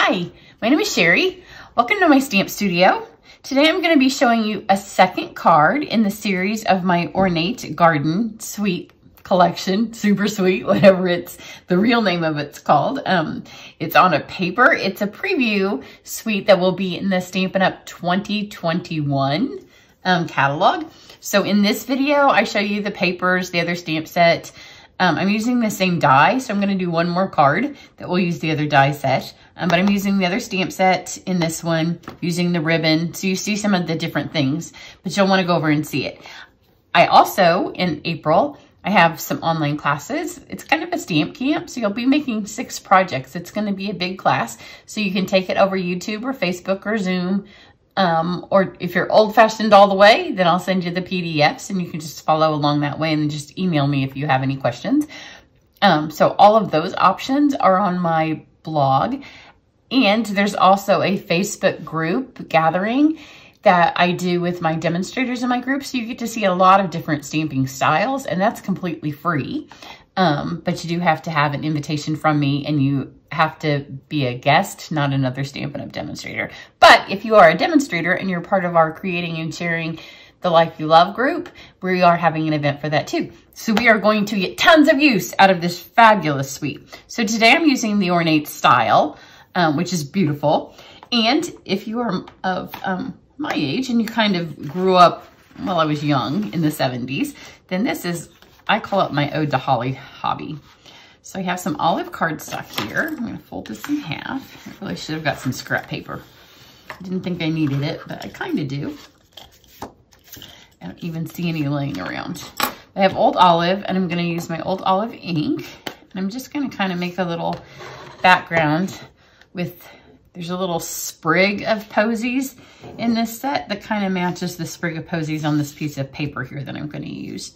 Hi, my name is Cheri. Welcome to my stamp studio. Today I'm going to be showing you a second card in the series of my Ornate Garden Suite collection, super sweet, whatever it's the real name of it's called. It's on a paper. It's a preview suite that will be in the Stampin' Up! 2021 catalog. So in this video, I show you the papers, the other stamp set. I'm using the same die, so I'm going to do one more card that will use the other die set. But I'm using the other stamp set in this one, using the ribbon. So you see some of the different things, but you'll want to go over and see it. I also, in April, I have some online classes. It's kind of a stamp camp, so you'll be making 6 projects. It's going to be a big class, so you can take it over YouTube or Facebook or Zoom. Or if you're old-fashioned all the way, then I'll send you the PDFs and you can just follow along that way and then just email me if you have any questions. So all of those options are on my blog. And there's also a Facebook group gathering that I do with my demonstrators in my group. So you get to see a lot of different stamping styles, and that's completely free. But you do have to have an invitation from me, and you have to be a guest, not another Stampin' Up! Demonstrator. But if you are a demonstrator and you're part of our Creating and Sharing the Life You Love group, we are having an event for that too. So we are going to get tons of use out of this fabulous suite. So today I'm using the Ornate style, which is beautiful. And if you are of my age and you kind of grew up while I was young in the 70s, then this is, I call it my Ode to Holly hobby. So I have some olive cardstock here. I'm going to fold this in half. I really should have got some scrap paper. I didn't think I needed it, but I kind of do. I don't even see any laying around. I have old olive, and I'm going to use my old olive ink. And I'm just going to kind of make a little background with, there's a little sprig of posies in this set that kind of matches the sprig of posies on this piece of paper here that I'm going to use.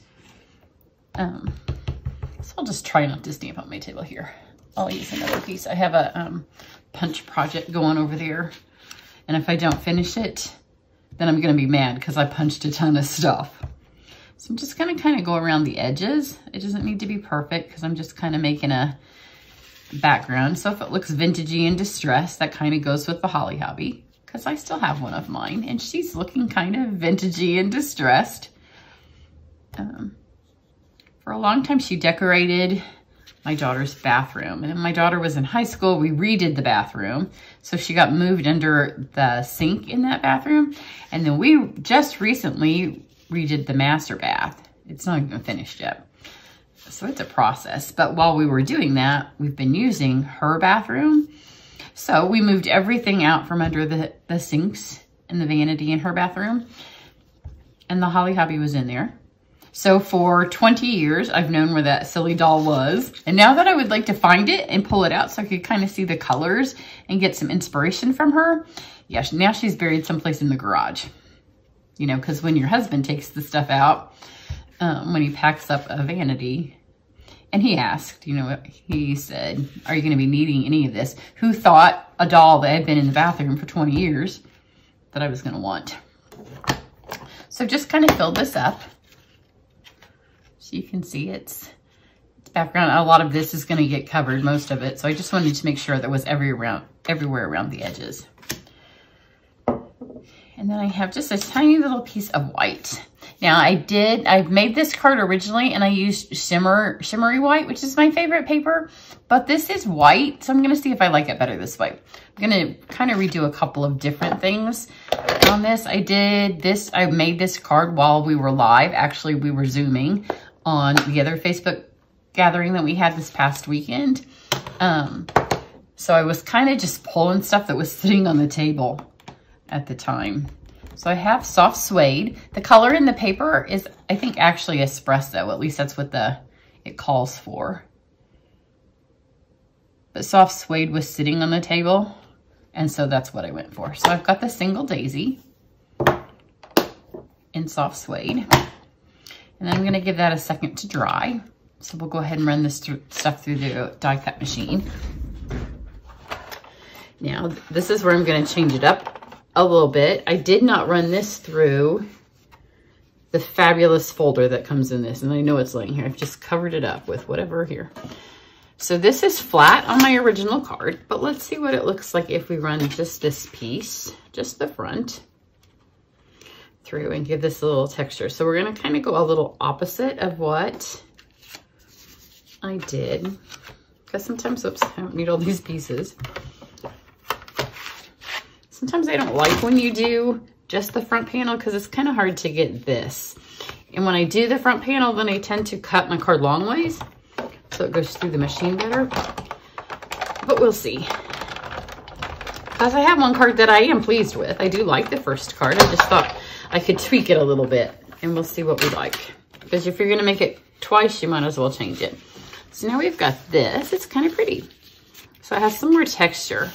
So I'll just try not to stamp on my table here. I'll use another piece. I have a punch project going over there. And if I don't finish it, then I'm going to be mad because I punched a ton of stuff. So I'm just going to kind of go around the edges. It doesn't need to be perfect because I'm just kind of making a background. So if it looks vintagey and distressed, that kind of goes with the Holly hobby because I still have one of mine and she's looking kind of vintagey and distressed. For a long time, she decorated my daughter's bathroom. And when my daughter was in high school, we redid the bathroom. So she got moved under the sink in that bathroom. And then we just recently redid the master bath. It's not even finished yet. So it's a process. But while we were doing that, we've been using her bathroom. So we moved everything out from under the sinks and the vanity in her bathroom. And the Holly hobby was in there. So for 20 years, I've known where that silly doll was. And now that I would like to find it and pull it out so I could kind of see the colors and get some inspiration from her. Yeah, now she's buried someplace in the garage. You know, because when your husband takes the stuff out, when he packs up a vanity, and he asked, you know, he said, are you going to be needing any of this? Who thought a doll that had been in the bathroom for 20 years that I was going to want? So just kind of filled this up. So you can see it's background. A lot of this is going to get covered, most of it. So I just wanted to make sure there was everywhere around the edges. And then I have just a tiny little piece of white. Now I've made this card originally and I used shimmery white, which is my favorite paper, but this is white. So I'm going to see if I like it better this way. I'm going to kind of redo a couple of different things on this. I made this card while we were live. Actually, we were Zooming on the other Facebook gathering that we had this past weekend. So I was kind of just pulling stuff that was sitting on the table at the time. So I have soft suede. The color in the paper is, I think, actually espresso. At least that's what it calls for. But soft suede was sitting on the table, and so that's what I went for. So I've got the single daisy in soft suede. And then I'm going to give that a second to dry. So we'll go ahead and run this stuff through the die cut machine. Now, this is where I'm going to change it up a little bit. I did not run this through the fabulous folder that comes in this. And I know it's laying here. I've just covered it up with whatever here. So this is flat on my original card, but let's see what it looks like if we run just this piece, just the front, through and give this a little texture. So we're gonna kind of go a little opposite of what I did, because sometimes, oops, I don't need all these pieces. Sometimes I don't like when you do just the front panel because it's kind of hard to get this. And when I do the front panel, then I tend to cut my card long ways, so it goes through the machine better. But we'll see. Because I have one card that I am pleased with. I do like the first card. I just thought I could tweak it a little bit, and we'll see what we like. Because if you're gonna make it twice, you might as well change it. So now we've got this. It's kind of pretty. So it has some more texture.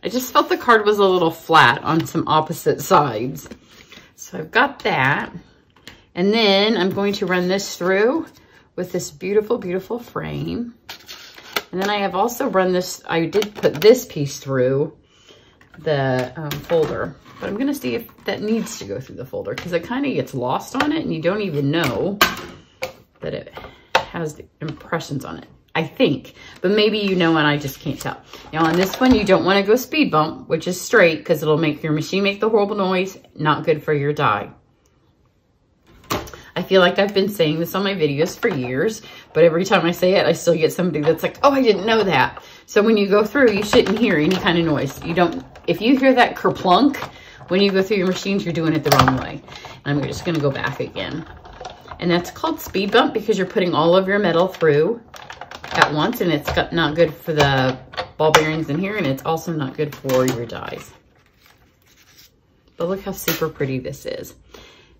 I just felt the card was a little flat on some opposite sides. So I've got that. And then I'm going to run this through with this beautiful, beautiful frame. And then I have also run this, I did put this piece through the folder. But I'm gonna see if that needs to go through the folder because it kind of gets lost on it and you don't even know that it has the impressions on it. I think, but maybe you know and I just can't tell. Now on this one, you don't want to go speed bump, which is straight because it'll make your machine make the horrible noise, not good for your die. I feel like I've been saying this on my videos for years, but every time I say it, I still get somebody that's like, oh, I didn't know that. So when you go through, you shouldn't hear any kind of noise. You don't, if you hear that kerplunk, when you go through your machines, you're doing it the wrong way. And I'm just gonna go back again. And that's called speed bump because you're putting all of your metal through at once, and it's not good for the ball bearings in here, and it's also not good for your dies. But look how super pretty this is.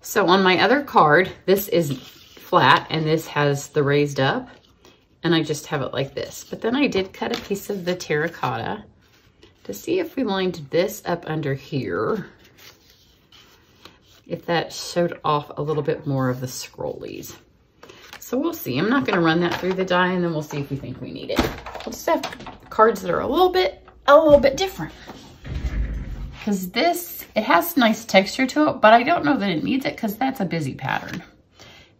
So on my other card, this is flat, and this has the raised up, and I just have it like this. But then I did cut a piece of the terracotta to see if we lined this up under here, if that showed off a little bit more of the scrollies. So we'll see. I'm not going to run that through the die, and then we'll see if we think we need it. We'll just have cards that are a little bit different. Because this, it has nice texture to it, but I don't know that it needs it because that's a busy pattern.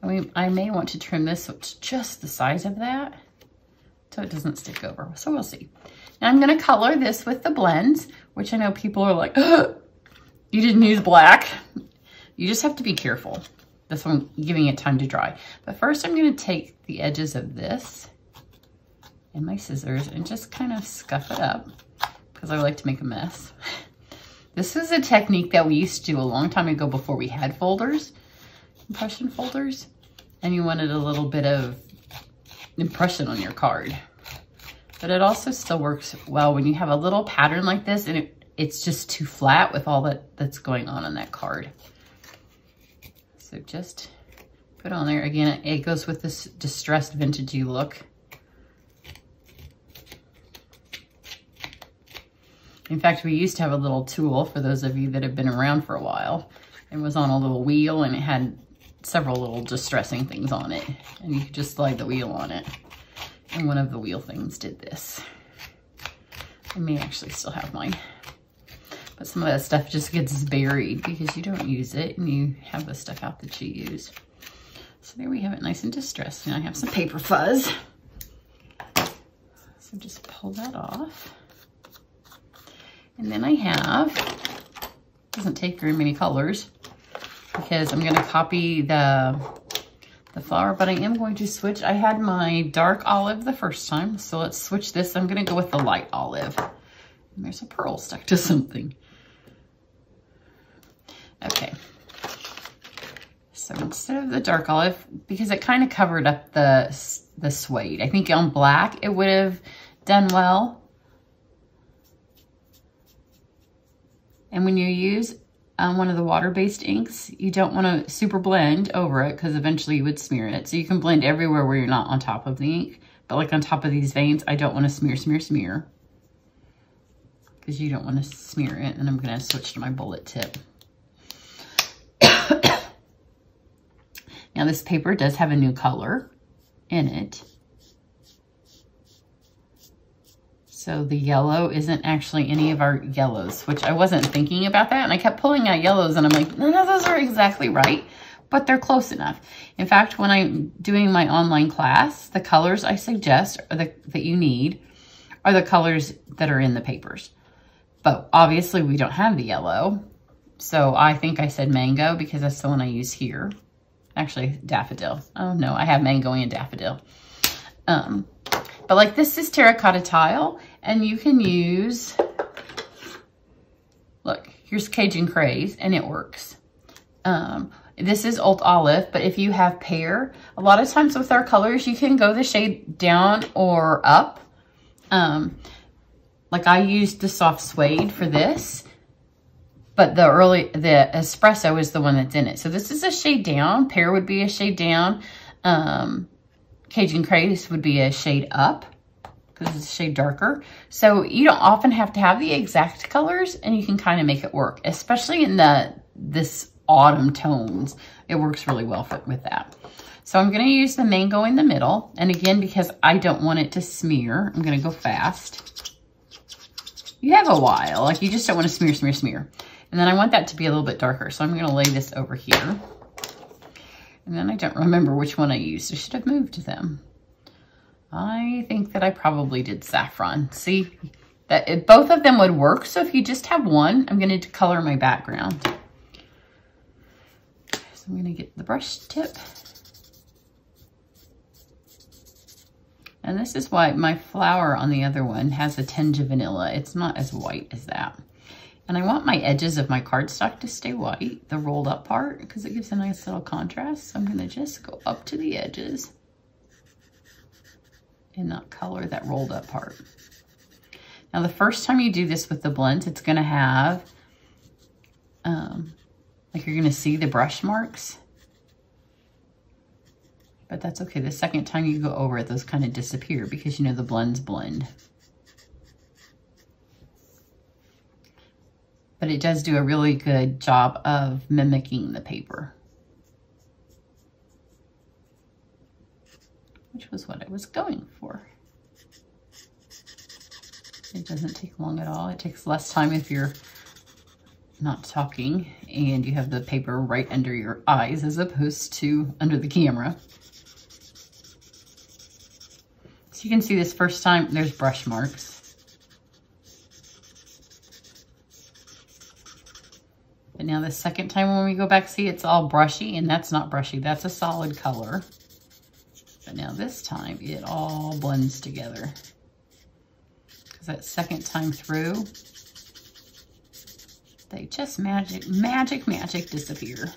And I may want to trim this so it's just the size of that so it doesn't stick over. So we'll see. Now I'm going to color this with the blends, which I know people are like, oh, you didn't use black. You just have to be careful. This one, giving it time to dry. But first I'm going to take the edges of this and my scissors and just kind of scuff it up because I like to make a mess. This is a technique that we used to do a long time ago before we had folders, impression folders, and you wanted a little bit of impression on your card. But it also still works well when you have a little pattern like this and it's just too flat with all that's going on that card. So just put on there. Again, it goes with this distressed vintagey look. In fact, we used to have a little tool for those of you that have been around for a while. It was on a little wheel and it had several little distressing things on it. And you could just slide the wheel on it. And one of the wheel things did this. I may actually still have mine. But some of that stuff just gets buried because you don't use it and you have the stuff out that you use. So there we have it nice and distressed. And I have some paper fuzz. So just pull that off. And then I have, doesn't take very many colors because I'm going to copy the flower, but I am going to switch. I had my dark olive the first time, so let's switch this. I'm going to go with the light olive. And there's a pearl stuck to something. Okay. So instead of the dark olive, because it kind of covered up the suede, I think on black it would have done well. And when you use one of the water-based inks, you don't want to super blend over it because eventually you would smear it. So you can blend everywhere where you're not on top of the ink. But like on top of these veins, I don't want to smear, smear, smear. Because you don't want to smear it. And I'm going to switch to my bullet tip. Now this paper does have a new color in it. So the yellow isn't actually any of our yellows, which I wasn't thinking about that. And I kept pulling out yellows and I'm like, none of those are exactly right. but they're close enough. In fact, when I'm doing my online class, the colors I suggest or that you need are the colors that are in the papers. But obviously we don't have the yellow. So I think I said mango because that's the one I use here. Actually, daffodil. Oh no, I have mango and daffodil. But like this is terracotta tile, and you can use, look, here's Cajun Craze, and it works. This is Old Olive, but if you have pear, a lot of times with our colors, you can go the shade down or up. Like I used the soft suede for this, but the espresso is the one that's in it. So this is a shade down. Pear would be a shade down. Cajun Craze would be a shade up because it's a shade darker. So you don't often have to have the exact colors, and you can kind of make it work, especially in this autumn tones. It works really well with that. So I'm going to use the mango in the middle. And again, because I don't want it to smear, I'm going to go fast. You have a while, like you just don't want to smear, smear, smear. And then I want that to be a little bit darker. So I'm going to lay this over here. And then I don't remember which one I used. I should have moved them. I think that I probably did saffron. See, that both of them would work. So if you just have one, I'm going to color my background. So I'm going to get the brush tip. And this is why my flower on the other one has a tinge of vanilla. It's not as white as that. And I want my edges of my cardstock to stay white, the rolled up part, because it gives a nice little contrast. So I'm going to just go up to the edges and not color that rolled up part. Now, the first time you do this with the blends, it's going to have, like you're going to see the brush marks. But that's okay. The second time you go over it, those kind of disappear because you know the blends blend. But it does do a really good job of mimicking the paper, which was what I was going for. It doesn't take long at all. It takes less time if you're not talking and you have the paper right under your eyes as opposed to under the camera. So you can see this first time, there's brush marks. But now the second time when we go back, see, it's all brushy, and that's not brushy. That's a solid color. But now this time, it all blends together. Because that second time through, they just magic disappear.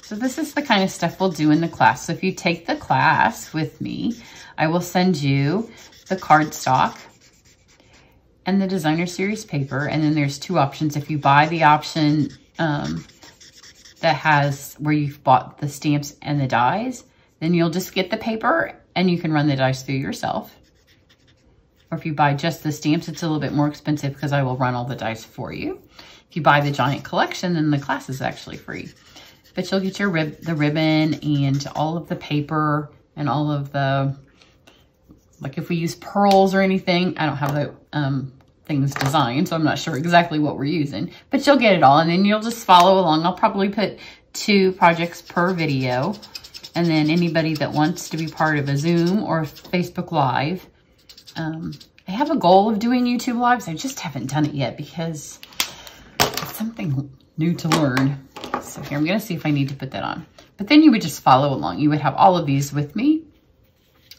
So this is the kind of stuff we'll do in the class. So if you take the class with me, I will send you the cardstock and the designer series paper. And then there's two options. If you buy the option that has where you've bought the stamps and the dies, then you'll just get the paper and you can run the dies through yourself. Or if you buy just the stamps, it's a little bit more expensive because I will run all the dies for you. If you buy the giant collection, then the class is actually free. But you'll get your the ribbon and all of the paper and all of the, like if we use pearls or anything, I don't have the things designed, so I'm not sure exactly what we're using. But you'll get it all, and then you'll just follow along. I'll probably put 2 projects per video. And then anybody that wants to be part of a Zoom or Facebook Live, I have a goal of doing YouTube Lives. I just haven't done it yet because it's something new to learn. So here, I'm going to see if I need to put that on. But then you would just follow along. You would have all of these with me.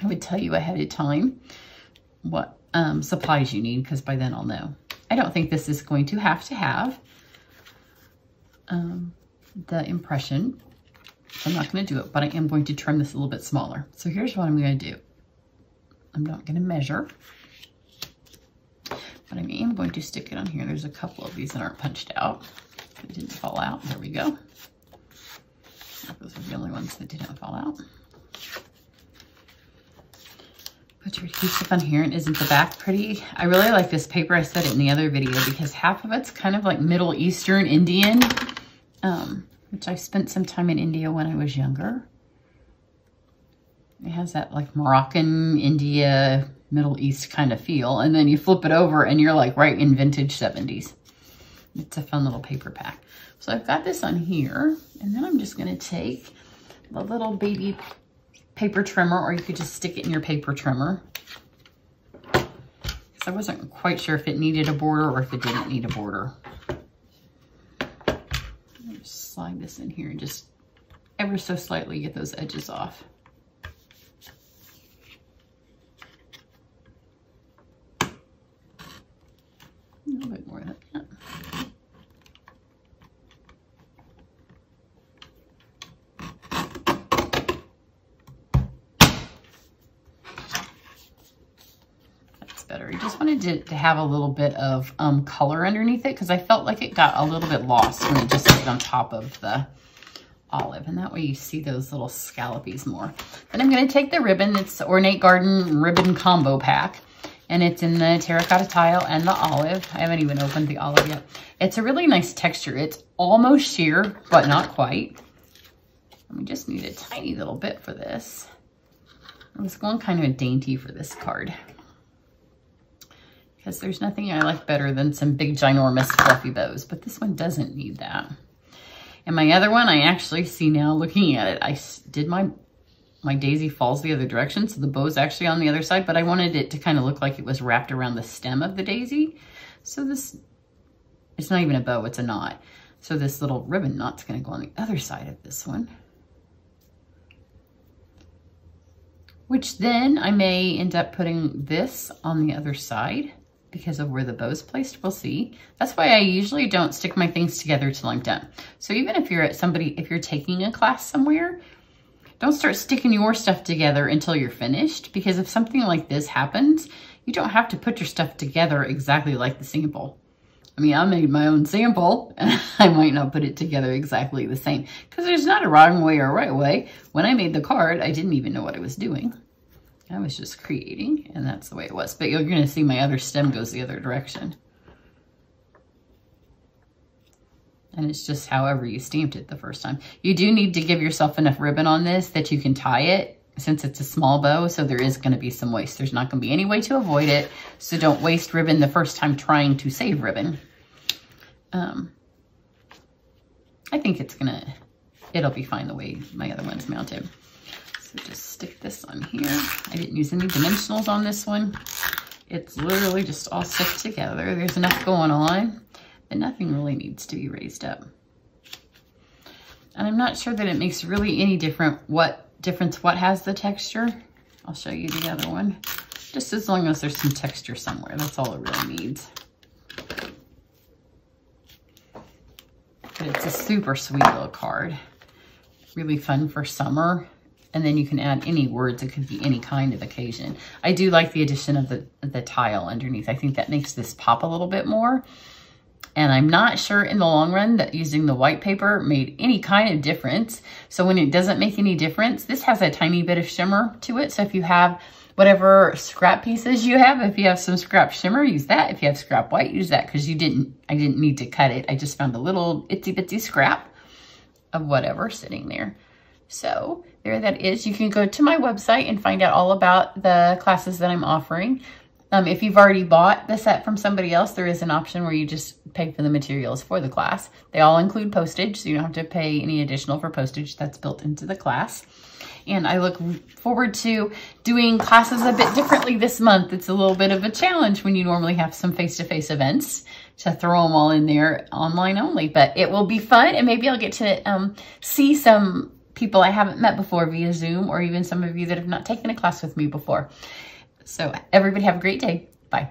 I would tell you ahead of time what supplies you need, because by then I'll know. I don't think this is going to have the impression. I'm not going to do it, but I am going to trim this a little bit smaller. So here's what I'm going to do. I'm not going to measure, but I am going to stick it on here. There's a couple of these that aren't punched out. It didn't fall out. There we go. Those are the only ones that didn't fall out. Put your adhesive on here, and isn't the back pretty? I really like this paper. I said it in the other video because half of it's kind of like Middle Eastern Indian, which I spent some time in India when I was younger. It has that like Moroccan, India, Middle East kind of feel. And then you flip it over and you're like right in vintage 70s. It's a fun little paper pack. So I've got this on here, and then I'm just gonna take the little baby paper trimmer, or you could just stick it in your paper trimmer. Because I wasn't quite sure if it needed a border or if it didn't need a border. Just slide this in here and just ever so slightly get those edges off. A little bit more than that. Better. I just wanted to have a little bit of color underneath it because I felt like it got a little bit lost when it just stayed on top of the olive, and that way you see those little scallopies more. Then I'm going to take the ribbon. It's the Ornate Garden Ribbon Combo Pack, and it's in the terracotta tile and the olive. I haven't even opened the olive yet. It's a really nice texture. It's almost sheer, but not quite. We just need a tiny little bit for this. I was going kind of dainty for this card, because there's nothing I like better than some big, ginormous, fluffy bows, but this one doesn't need that. And my other one, I actually see now looking at it, I did my daisy falls the other direction, so the bow's actually on the other side, but I wanted it to kind of look like it was wrapped around the stem of the daisy. So this, it's not even a bow, it's a knot. So this little ribbon knot's gonna go on the other side of this one. Which then I may end up putting this on the other side, because of where the bow's placed, we'll see. That's why I usually don't stick my things together till I'm done. So even if you're if you're taking a class somewhere, don't start sticking your stuff together until you're finished, because if something like this happens, you don't have to put your stuff together exactly like the sample. I mean, I made my own sample, and I might not put it together exactly the same, because there's not a wrong way or a right way. When I made the card, I didn't even know what I was doing. I was just creating, and that's the way it was. But you're going to see my other stem goes the other direction. And it's just however you stamped it the first time. You do need to give yourself enough ribbon on this that you can tie it, since it's a small bow, so there is going to be some waste. There's not going to be any way to avoid it, so don't waste ribbon the first time trying to save ribbon. I think it'll be fine the way my other one's mounted. So just stick this on here. I didn't use any dimensionals on this one. It's literally just all stuck together. There's enough going on, but nothing really needs to be raised up. And I'm not sure that it makes really any difference what has the texture. I'll show you the other one. Just as long as there's some texture somewhere, that's all it really needs. But it's a super sweet little card. Really fun for summer. And then you can add any words. It could be any kind of occasion. I do like the addition of the tile underneath. I think that makes this pop a little bit more. And I'm not sure in the long run that using the white paper made any kind of difference. So when it doesn't make any difference, this has a tiny bit of shimmer to it. So if you have whatever scrap pieces you have, if you have some scrap shimmer, use that. If you have scrap white, use that, because I didn't need to cut it. I just found a little itsy bitsy scrap of whatever sitting there. So there that is. You can go to my website and find out all about the classes that I'm offering. If you've already bought the set from somebody else, there is an option where you just pay for the materials for the class. They all include postage, so you don't have to pay any additional for postage. That's built into the class. And I look forward to doing classes a bit differently this month. It's a little bit of a challenge when you normally have some face-to-face events to throw them all in there online only, but it will be fun. And maybe I'll get to see some people I haven't met before via Zoom, or even some of you that have not taken a class with me before. So everybody have a great day. Bye.